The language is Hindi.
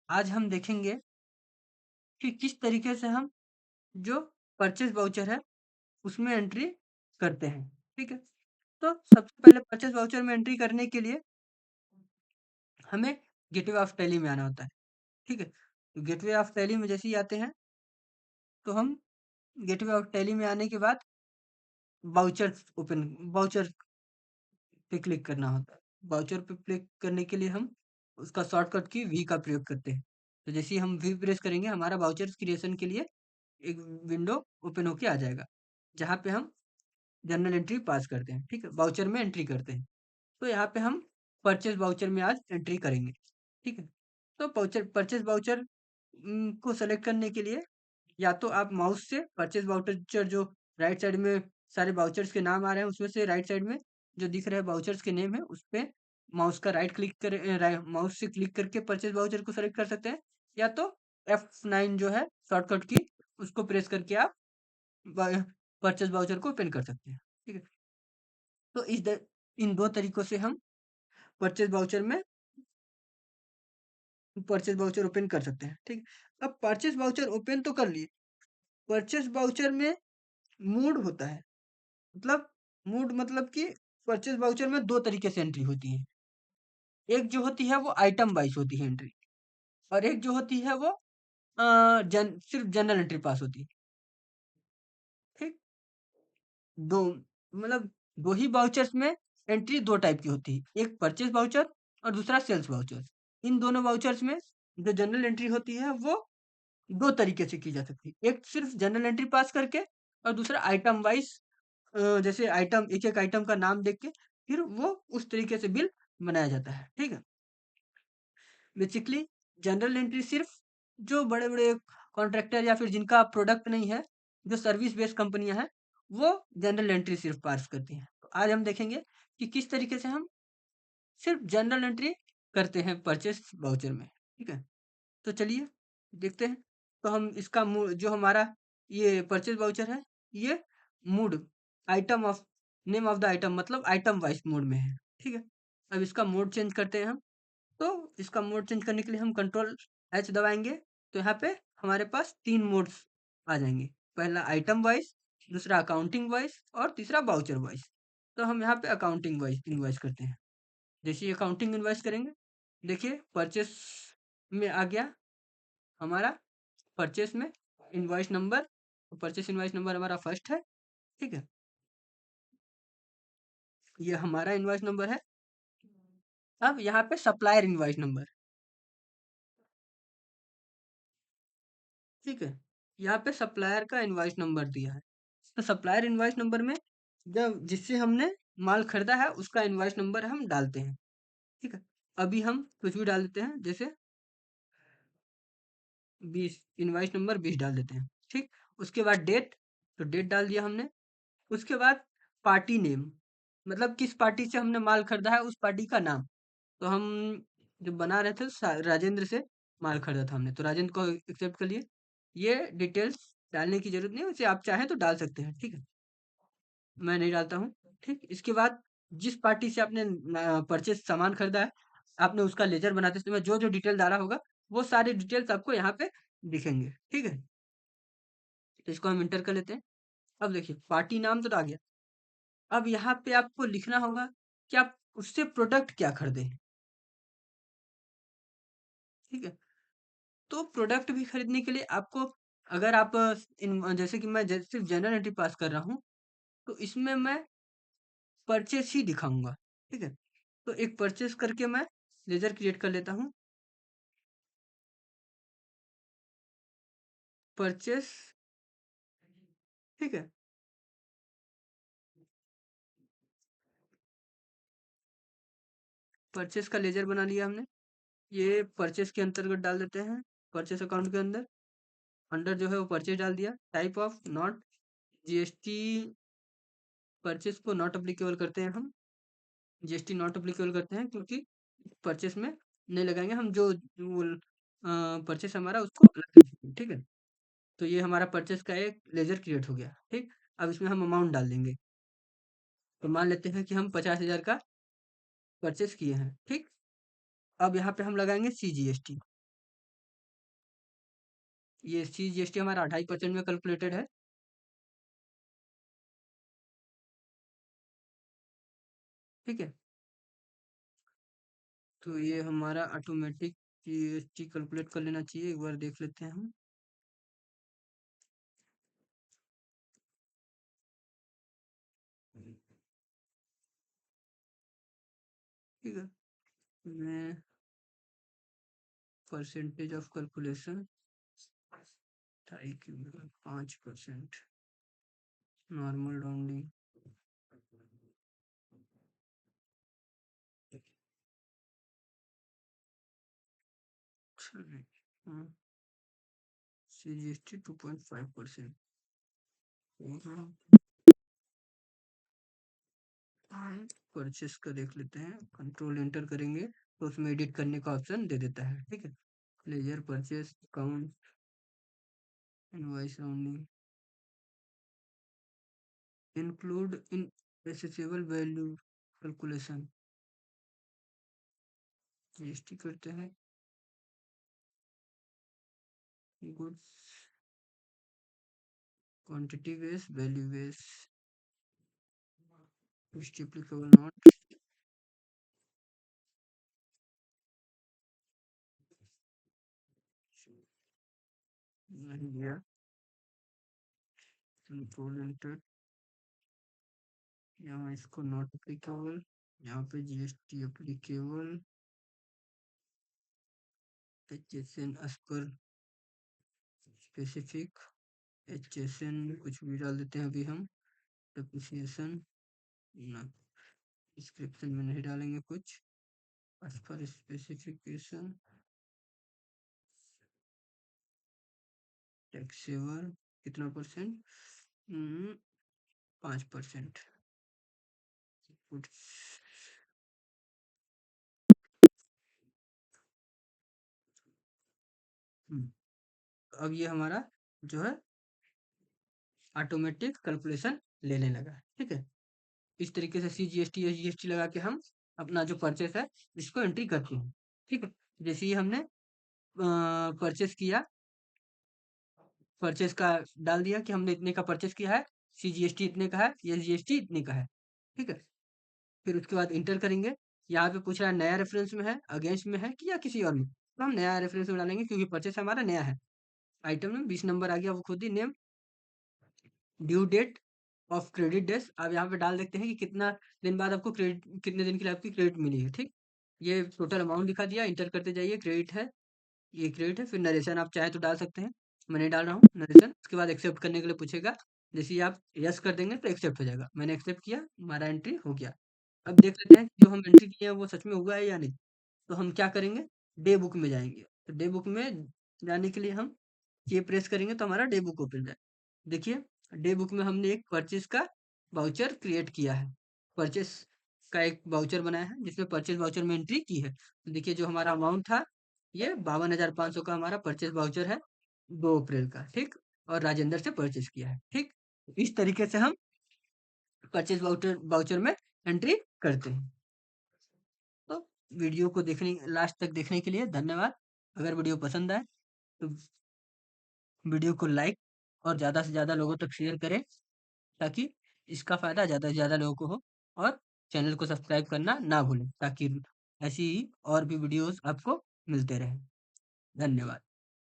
आज हम देखेंगे कि किस तरीके से हम जो परचेज़ वाउचर है, उसमें एंट्री करते हैं, ठीक है? तो सबसे पहले परचेज़ वाउचर में एंट्री करने के लिए हमें गेटवे ऑफ टैली में आना होता है, ठीक है? तो गेटवे ऑफ टैली में जैसे ही आते हैं, तो हम गेटवे ऑफ टैली में आने के बाद वाउचर पे क्लिक करना होता है। वाउचर पे क्लिक करने के लिए हम उसका शॉर्टकट की वी का प्रयोग करते हैं। तो जैसे ही हम वी प्रेस करेंगे, हमारा वाउचर्स क्रिएशन के लिए एक विंडो ओपन होके आ जाएगा, जहाँ पे हम जर्नल एंट्री पास करते हैं, ठीक है? वाउचर में एंट्री करते हैं। तो यहाँ पे हम परचेज़ वाउचर में आज एंट्री करेंगे, ठीक है? तो परचेज़ वाउचर को सेलेक्ट करने के लिए या तो आप माउस से परचेज़ वाउचर जो राइट साइड में सारे वाउचर्स के नाम आ रहे हैं, उसमें से राइट साइड में जो दिख रहे हैं वाउचर्स के नेम है, उसपे माउस का राइट क्लिक करें माउस से क्लिक करके परचेज़ वाउचर को सेलेक्ट कर सकते हैं, या तो F9 जो है शॉर्टकट की, उसको प्रेस करके आप व परचेज़ वाउचर को ओपन कर सकते हैं, ठीक है? तो इन 2 तरीकों से हम परचेज़ वाउचर में परचेज़ वाउचर ओपन कर सकते हैं, ठीक है? अब परचेज़ वाउचर ओपन तो कर लिए, परचेज़ वाउचर में मोड होता है। मोड मतलब कि परचेज़ वाउचर में 2 तरीके से एंट्री होती है। एक जो होती है वो आइटम वाइज़ होती है एंट्री, और एक जो होती है वो जन सिर्फ़ जनरल एंट्री पास होती है, ठीक? 2 मतलब 2 ही वाउचर्स में एंट्री 2 टाइप की होती है, एक परचेज़ वाउचर और दूसरा सेल्स वाउचर। इन दोनों वाउचर्स में जो जनरल एंट्री होती है वो 2 तरीके से की जा सकती है। एक सिर्फ़ जनरल एंट्री पास करके, और दूसरा आइटम वाइज़ जैसे आइटम एक-एक आइटम का नाम देख के फिर वो उस तरीके से बिल बनाया जाता है, ठीक है? बेसिकली जनरल एंट्री सिर्फ़ जो बड़े-बड़े कॉन्ट्रैक्टर या फिर जिनका प्रोडक्ट नहीं है, जो सर्विस बेस्ड कंपनियाँ हैं, वो जनरल एंट्री सिर्फ़ पास करती हैं। तो आज हम देखेंगे कि किस तरीके से हम सिर्फ़ जनरल एंट्री करते हैं परचेज़ वाउचर में, ठीक है? तो चलिए देखते हैं। तो हम इसका जो हमारा ये परचेज़ वाउचर है, ये mood item of name of the item मतलब आइटम वाइज़ मोड में है, ठीक है? अब इसका मोड चेंज करते हैं हम। तो इसका मोड चेंज करने के लिए हम कंट्रोल एच दबाएँगे, तो यहाँ पे हमारे पास 3 मोड्स आ जाएँगे। पहला आइटम वाइज़, दूसरा अकाउंटिंग वाइज़ और तीसरा वाउचर वाइज़। तो हम यहाँ पे अकाउंटिंग वाइज़ इनवॉइस करते हैं। जैसे ही अकाउंटिंग इनवॉइस करेंगे, देखिए परचेज़ में आ गया हमारा परचेज़ में invoice number, purchase invoice number हमारा फर्स्ट है, ठीक है? ये हमारा इनवॉइस नंबर है। अब यहाँ पे सप्लायर इनवॉइस नंबर, ठीक है? यहाँ पे सप्लायर का इनवॉइस नंबर दिया है। तो सप्लायर इनवॉइस नंबर में जब जिससे हमने माल खरीदा है उसका इनवॉइस नंबर हम डालते हैं, ठीक है? अभी हम कुछ भी डाल देते हैं, जैसे 20 इनवॉइस नंबर 20 डाल देते हैं, ठीक? उसके बाद डेट, तो डेट डाल दिया हमने। उसके बाद पार्टी नेम, मतलब किस पार्टी से हमने माल खरीदा है उस पार्टी का नाम। तो हम जब बना रहे थे राजेंद्र से माल खरीदा था हमने, तो राजेंद्र को एक्सेप्ट कर लिए। ये डिटेल्स डालने की जरूरत नहीं है, वैसे आप चाहें तो डाल सकते हैं, ठीक है? मैं नहीं डालता हूँ, ठीक? इसके बाद जिस पार्टी से आपने परचेज सामान खरीदा है, आपने उसका लेजर बनाते समय जो जो डिटेल डाला होगा, वो सारी डिटेल्स आपको यहाँ पे दिखेंगे, ठीक है? तो इसको हम इंटर कर लेते हैं। अब देखिए पार्टी नाम तो आ गया। अब यहाँ पे आपको लिखना होगा कि आप उससे प्रोडक्ट क्या खरीदे हैं, ठीक है? तो प्रोडक्ट भी खरीदने के लिए आपको, अगर आप जैसे कि मैं सिर्फ जनरल एंट्री पास कर रहा हूँ, तो इसमें मैं परचेस ही दिखाऊंगा, ठीक है? तो एक परचेस करके मैं लेजर क्रिएट कर लेता हूँ। परचेस, ठीक है? परचेस का लेजर बना लिया हमने। ये परचेस के अंतर्गत डाल देते हैं, परचेस अकाउंट के अंदर। अंडर जो है वो परचेस डाल दिया। Type of not GST, purchase को नॉट अप्लीकेबल करते हैं हम। जीएसटी नॉट अप्लीकेबल करते हैं क्योंकि परचेस में नहीं लगाएंगे हम, जो परचेस हमारा उसको अलग से, ठीक है? तो ये हमारा परचेस का एक लेजर क्रिएट हो गया, ठीक? अब इसमें हम अमाउंट डाल देंगे। तो मान लेते हैं कि हम 50,000 का परचेस किए हैं, ठीक? अब यहाँ पे हम लगाएंगे CGST, ये CGST हमारा 2.5% में कैलकुलेटेड है। ठीक है, तो ये हमारा ऑटोमेटिक जीएसटी कैलकुलेट कर लेना चाहिए, एक बार देख लेते हैं हम। ठीक है, मैं percentage of calculation 5%, normal rounding. CGST 2.5%। Purchase का देख लेते हैं, कंट्रोल एंटर करेंगे तो उसमें एडिट करने का ऑप्शन दे देता है। ठीक है, ledger purchase account invoice rounding include in assessable value calculation. GST करते हैं, goods quantity base value base, applicable not. नहीं दिया, कंट्रोल एंटर, यहाँ इसको नॉट एप्लीकेबल, यहाँ पे GST applicable, HSN as per specific, HSN कुछ भी डाल देते हैं अभी हम, डेप्रिसिएशन ना, डिस्क्रिप्शन में नहीं डालेंगे कुछ, एज पर स्पेसिफिकेशन, टैक्स सेवर कितना परसेंट, 5%। अब ये हमारा जो है ऑटोमेटिक कैलकुलेशन लेने लगा है। ठीक है, इस तरीके से CGST या GST लगा के हम अपना जो परचेस है इसको एंट्री करते हैं। ठीक है, जैसे ही हमने परचेस किया, परचेस का डाल दिया कि हमने इतने का परचेस किया है, CGST इतने का है, ये GST इतने का है। ठीक है, फिर उसके बाद इंटर करेंगे, यहाँ पे पूछ रहा है नया रेफरेंस में है, अगेंस्ट में है कि या किसी और में, तो हम नया रेफरेंस में डालेंगे क्योंकि परचेस हमारा नया है। आइटम में 20 नंबर आ गया, वो खुद ही name, due date of credit days आप यहाँ पे डाल देते हैं कि कितना दिन बाद आपको क्रेडिट, कितने दिन के लिए आपकी क्रेडिट मिली है। ठीक, ये टोटल अमाउंट दिखा दिया, इंटर करते जाइए, क्रेडिट है, ये क्रेडिट है। फिर नरेशन आप चाहे तो डाल सकते हैं, मैं नहीं डाल रहा हूँ नरेशन। उसके बाद एक्सेप्ट करने के लिए पूछेगा, जैसे ही आप यस कर देंगे तो एक्सेप्ट हो जाएगा। मैंने एक्सेप्ट किया, हमारा एंट्री हो गया। अब देख लेते हैं कि जो हम एंट्री किए हैं वो सच में हुआ है या नहीं। तो हम क्या करेंगे, डे बुक में जाएंगे। तो डे बुक में जाने के लिए हम ये प्रेस करेंगे तो हमारा डे बुक ओपन जाए। देखिए, डे बुक में हमने एक परचेस का वाउचर क्रिएट किया है, परचेस का एक वाउचर बनाया है जिसमें परचेस वाउचर में एंट्री की है। तो देखिए जो हमारा अमाउंट था ये 52,500 का हमारा परचेस वाउचर है, 2 अप्रैल का। ठीक, और राजेंद्र से परचेस किया है। ठीक, इस तरीके से हम परचेस वाउचर वाउचर में एंट्री करते हैं। तो वीडियो को देखने, लास्ट तक देखने के लिए धन्यवाद। अगर वीडियो पसंद आए तो वीडियो को लाइक और ज़्यादा से ज़्यादा लोगों तक शेयर करें ताकि इसका फ़ायदा ज़्यादा से ज़्यादा लोगों को हो, और चैनल को सब्सक्राइब करना ना भूलें ताकि ऐसी ही और भी वीडियोस आपको मिलते रहें। धन्यवाद।